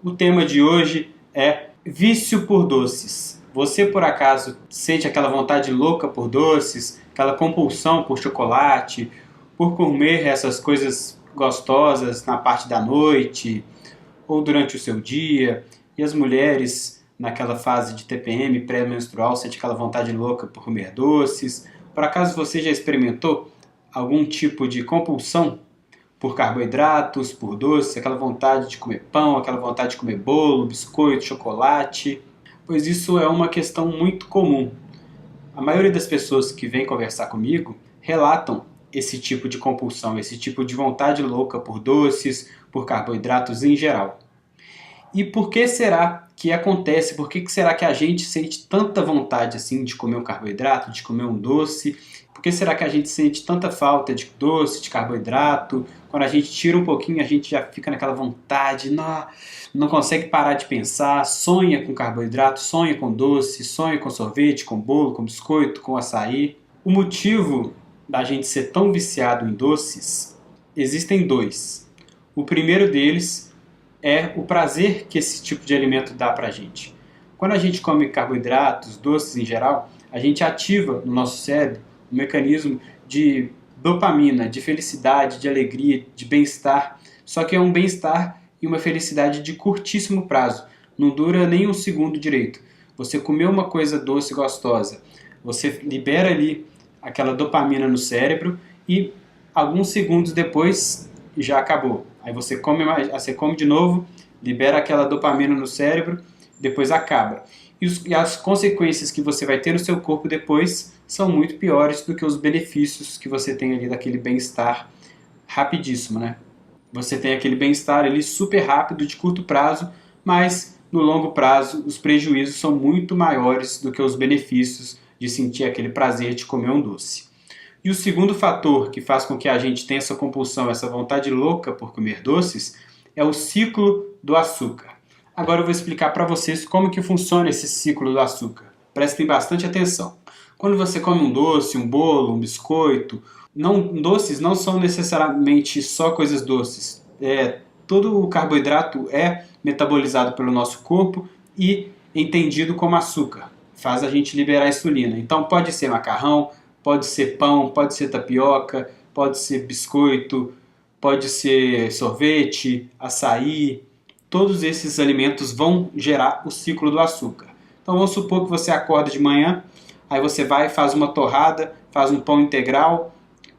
O tema de hoje é vício por doces. Você por acaso sente aquela vontade louca por doces, aquela compulsão por chocolate, por comer essas coisas gostosas na parte da noite ou durante o seu dia? E as mulheres naquela fase de TPM pré-menstrual sente aquela vontade louca por comer doces? Por acaso você já experimentou algum tipo de compulsão por carboidratos, por doces, aquela vontade de comer pão, aquela vontade de comer bolo, biscoito, chocolate? Pois isso é uma questão muito comum. A maioria das pessoas que vem conversar comigo relatam esse tipo de compulsão, esse tipo de vontade louca por doces, por carboidratos em geral. E por que será que acontece? Por que será que a gente sente tanta vontade assim de comer um carboidrato, de comer um doce? Por que será que a gente sente tanta falta de doce, de carboidrato? Quando a gente tira um pouquinho, a gente já fica naquela vontade, não consegue parar de pensar, sonha com carboidrato, sonha com doce, sonha com sorvete, com bolo, com biscoito, com açaí. O motivo da gente ser tão viciado em doces, existem dois. O primeiro deles é o prazer que esse tipo de alimento dá pra gente. Quando a gente come carboidratos, doces em geral, a gente ativa no nosso cérebro um mecanismo de dopamina, de felicidade, de alegria, de bem-estar. Só que é um bem-estar e uma felicidade de curtíssimo prazo. Não dura nem um segundo direito. Você comeu uma coisa doce e gostosa, você libera ali aquela dopamina no cérebro e alguns segundos depois já acabou. Aí você come de novo, libera aquela dopamina no cérebro, depois acaba. E as consequências que você vai ter no seu corpo depois são muito piores do que os benefícios que você tem ali daquele bem-estar rapidíssimo, né? Você tem aquele bem-estar ali super rápido, de curto prazo, mas no longo prazo os prejuízos são muito maiores do que os benefícios de sentir aquele prazer de comer um doce. E o segundo fator que faz com que a gente tenha essa compulsão, essa vontade louca por comer doces, é o ciclo do açúcar. Agora eu vou explicar para vocês como que funciona esse ciclo do açúcar. Prestem bastante atenção. Quando você come um doce, um bolo, um biscoito, doces não são necessariamente só coisas doces. Todo o carboidrato é metabolizado pelo nosso corpo e entendido como açúcar. Faz a gente liberar a insulina. Então pode ser macarrão, pode ser pão, pode ser tapioca, pode ser biscoito, pode ser sorvete, açaí. Todos esses alimentos vão gerar o ciclo do açúcar. Então vamos supor que você acorda de manhã, aí você vai e faz uma torrada, faz um pão integral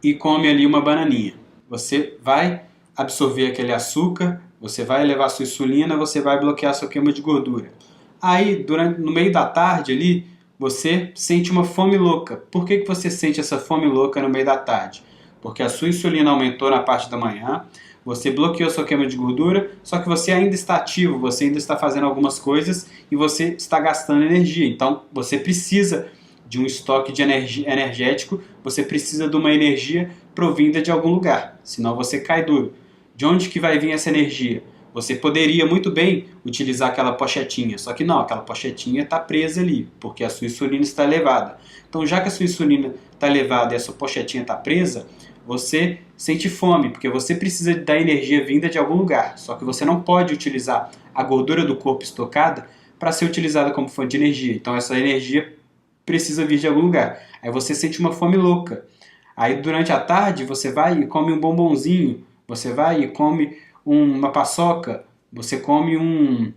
e come ali uma bananinha. Você vai absorver aquele açúcar, você vai elevar a sua insulina, você vai bloquear a sua queima de gordura. Aí, no meio da tarde ali, você sente uma fome louca. Por que você sente essa fome louca no meio da tarde? Porque a sua insulina aumentou na parte da manhã, você bloqueou sua queima de gordura, só que você ainda está ativo, você ainda está fazendo algumas coisas e você está gastando energia. Então, você precisa de um estoque de energético, você precisa de uma energia provinda de algum lugar, senão você cai duro. De onde que vai vir essa energia? Você poderia muito bem utilizar aquela pochetinha, só que não, aquela pochetinha está presa ali, porque a sua insulina está elevada. Então, já que a sua insulina está elevada e a sua pochetinha está presa, você sente fome, porque você precisa da energia vinda de algum lugar. Só que você não pode utilizar a gordura do corpo estocada para ser utilizada como fonte de energia. Então essa energia precisa vir de algum lugar. Aí você sente uma fome louca. Aí durante a tarde você vai e come um bombonzinho, você vai e come uma paçoca, você come um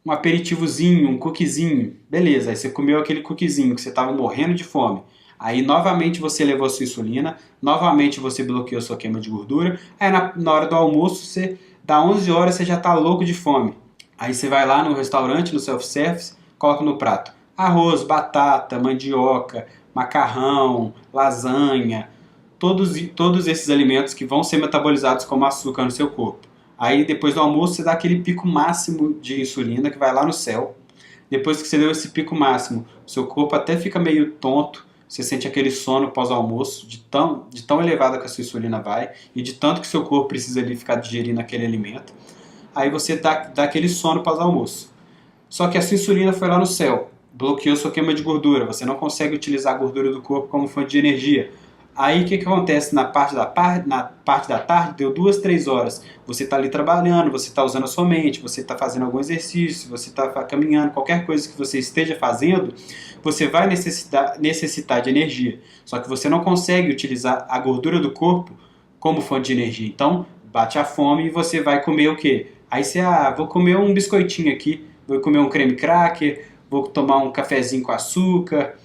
aperitivozinho, um cookiezinho. Beleza, aí você comeu aquele cookiezinho que você estava morrendo de fome. Aí novamente você elevou a sua insulina, novamente você bloqueou a sua queima de gordura, aí na hora do almoço, dá 11 horas, você já está louco de fome. Aí você vai lá no restaurante, no self-service, coloca no prato arroz, batata, mandioca, macarrão, lasanha, todos esses alimentos que vão ser metabolizados como açúcar no seu corpo. Aí depois do almoço você dá aquele pico máximo de insulina que vai lá no céu. Depois que você deu esse pico máximo, o seu corpo até fica meio tonto, você sente aquele sono pós-almoço, de tão elevada que a sua insulina vai, e de tanto que seu corpo precisa ali ficar digerindo aquele alimento. Aí você dá aquele sono pós-almoço. Só que a sua insulina foi lá no céu, bloqueou sua queima de gordura, você não consegue utilizar a gordura do corpo como fonte de energia. Aí o que acontece na parte da tarde, deu 2, 3 horas. Você está ali trabalhando, você está usando a sua mente, você está fazendo algum exercício, você está caminhando, qualquer coisa que você esteja fazendo, você vai necessitar de energia. Só que você não consegue utilizar a gordura do corpo como fonte de energia. Então, bate a fome e você vai comer o quê? Aí você, vou comer um biscoitinho aqui, vou comer um creme cracker, vou tomar um cafezinho com açúcar.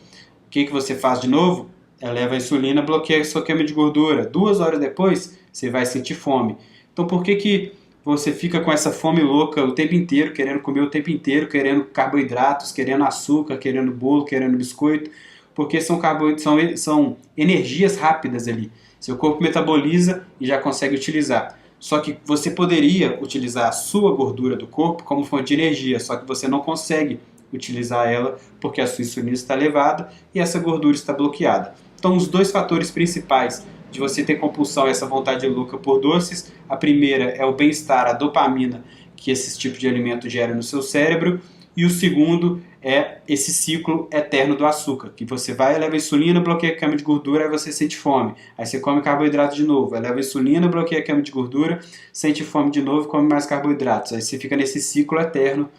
O que você faz de novo? Eleva a insulina, bloqueia a sua queima de gordura. 2 horas depois, você vai sentir fome. Então, por que você fica com essa fome louca o tempo inteiro, querendo comer o tempo inteiro, querendo carboidratos, querendo açúcar, querendo bolo, querendo biscoito? Porque são energias rápidas ali. Seu corpo metaboliza e já consegue utilizar. Só que você poderia utilizar a sua gordura do corpo como fonte de energia, só que você não consegue utilizar ela porque a sua insulina está elevada e essa gordura está bloqueada. Então, os dois fatores principais de você ter compulsão e essa vontade louca por doces, a primeira é o bem-estar, a dopamina que esse tipo de alimento gera no seu cérebro, e o segundo é esse ciclo eterno do açúcar, que você vai, eleva a insulina, bloqueia a queima de gordura, aí você sente fome. Aí você come carboidrato de novo, eleva a insulina, bloqueia a queima de gordura, sente fome de novo, come mais carboidratos. Aí você fica nesse ciclo eterno,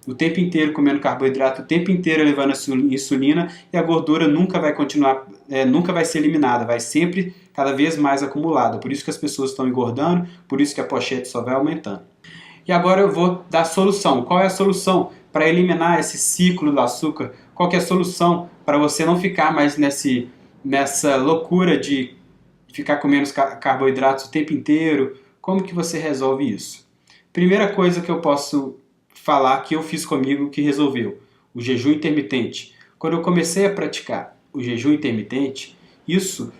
o tempo inteiro comendo carboidrato, o tempo inteiro elevando a insulina, e a gordura nunca vai continuar, nunca vai ser eliminada, vai sempre cada vez mais acumulada. Por isso que as pessoas estão engordando, por isso que a pochete só vai aumentando. E agora eu vou dar a solução. Qual é a solução para eliminar esse ciclo do açúcar? Qual que é a solução para você não ficar mais nessa loucura de ficar comendo carboidratos o tempo inteiro? Como que você resolve isso? Primeira coisa que eu posso falar que eu fiz comigo que resolveu: o jejum intermitente. Quando eu comecei a praticar o jejum intermitente, isso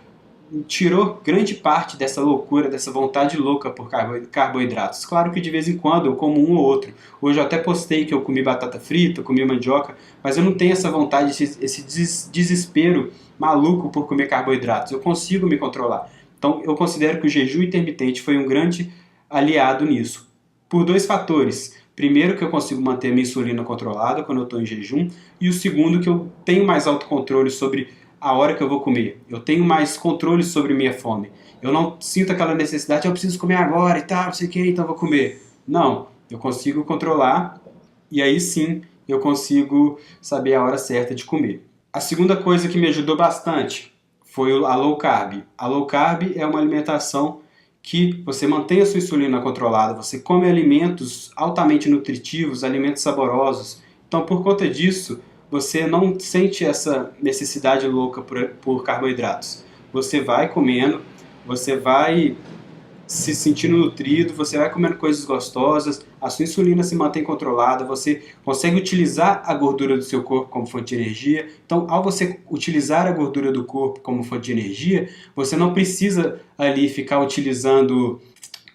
tirou grande parte dessa loucura, dessa vontade louca por carboidratos. Claro que de vez em quando eu como um ou outro. Hoje eu até postei que eu comi batata frita, comi mandioca, mas eu não tenho essa vontade, esse desespero maluco por comer carboidratos. Eu consigo me controlar. Então eu considero que o jejum intermitente foi um grande aliado nisso. Por dois fatores. Primeiro, que eu consigo manter a minha insulina controlada quando eu estou em jejum, e o segundo, que eu tenho mais autocontrole sobre a hora que eu vou comer. Eu tenho mais controle sobre minha fome. Eu não sinto aquela necessidade, eu preciso comer agora e tal, não sei o que, então eu vou comer. Não, eu consigo controlar e aí sim eu consigo saber a hora certa de comer. A segunda coisa que me ajudou bastante foi a low carb. A low carb é uma alimentação que você mantém a sua insulina controlada, você come alimentos altamente nutritivos, alimentos saborosos. Então, por conta disso, você não sente essa necessidade louca por carboidratos. Você vai comendo, você vai se sentindo nutrido, você vai comendo coisas gostosas, a sua insulina se mantém controlada, você consegue utilizar a gordura do seu corpo como fonte de energia. Então, ao você utilizar a gordura do corpo como fonte de energia, você não precisa ali ficar utilizando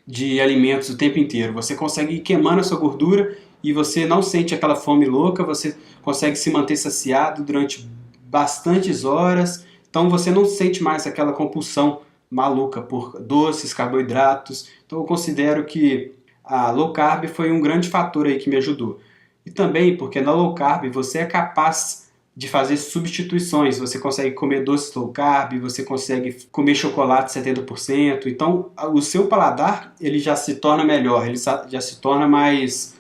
de alimentos o tempo inteiro. Você consegue ir queimando a sua gordura e você não sente aquela fome louca, você consegue se manter saciado durante bastantes horas. Então, você não sente mais aquela compulsão maluca por doces, carboidratos. Então eu considero que a low carb foi um grande fator aí que me ajudou. E também porque na low carb você é capaz de fazer substituições. Você consegue comer doces low carb, você consegue comer chocolate 70%. Então o seu paladar ele já se torna melhor, ele já se torna mais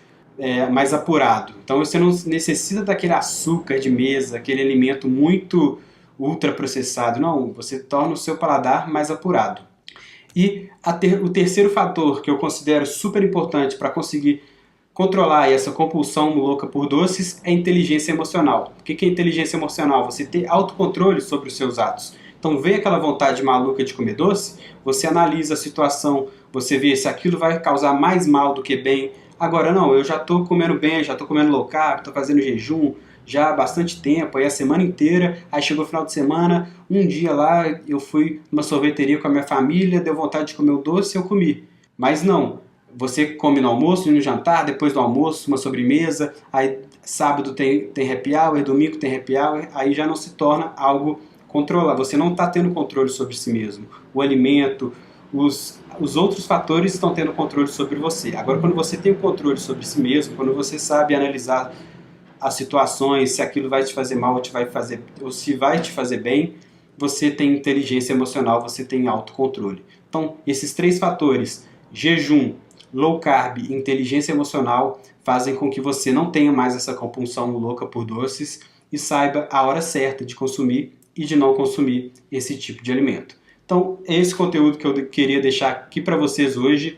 apurado. Então você não necessita daquele açúcar de mesa, aquele alimento muito ultraprocessado. Não, você torna o seu paladar mais apurado. E o terceiro fator que eu considero super importante para conseguir controlar essa compulsão louca por doces é inteligência emocional. O que é inteligência emocional? Você ter autocontrole sobre os seus atos. Então, vê aquela vontade maluca de comer doce, você analisa a situação, você vê se aquilo vai causar mais mal do que bem. Agora, não, eu já estou comendo bem, já estou comendo low carb, estou fazendo jejum, já há bastante tempo, aí a semana inteira, aí chegou o final de semana, um dia lá eu fui numa sorveteria com a minha família, deu vontade de comer o doce e eu comi. Mas não, você come no almoço e no jantar, depois do almoço uma sobremesa, aí sábado tem happy hour, domingo tem happy hour, aí já não se torna algo controlado, você não está tendo controle sobre si mesmo. O alimento, os outros fatores estão tendo controle sobre você. Agora, quando você tem o controle sobre si mesmo, quando você sabe analisar as situações, se aquilo vai te fazer mal ou se vai te fazer bem, você tem inteligência emocional, você tem autocontrole. Então, esses 3 fatores, jejum, low carb e inteligência emocional, fazem com que você não tenha mais essa compulsão louca por doces e saiba a hora certa de consumir e de não consumir esse tipo de alimento. Então, é esse conteúdo que eu queria deixar aqui para vocês hoje.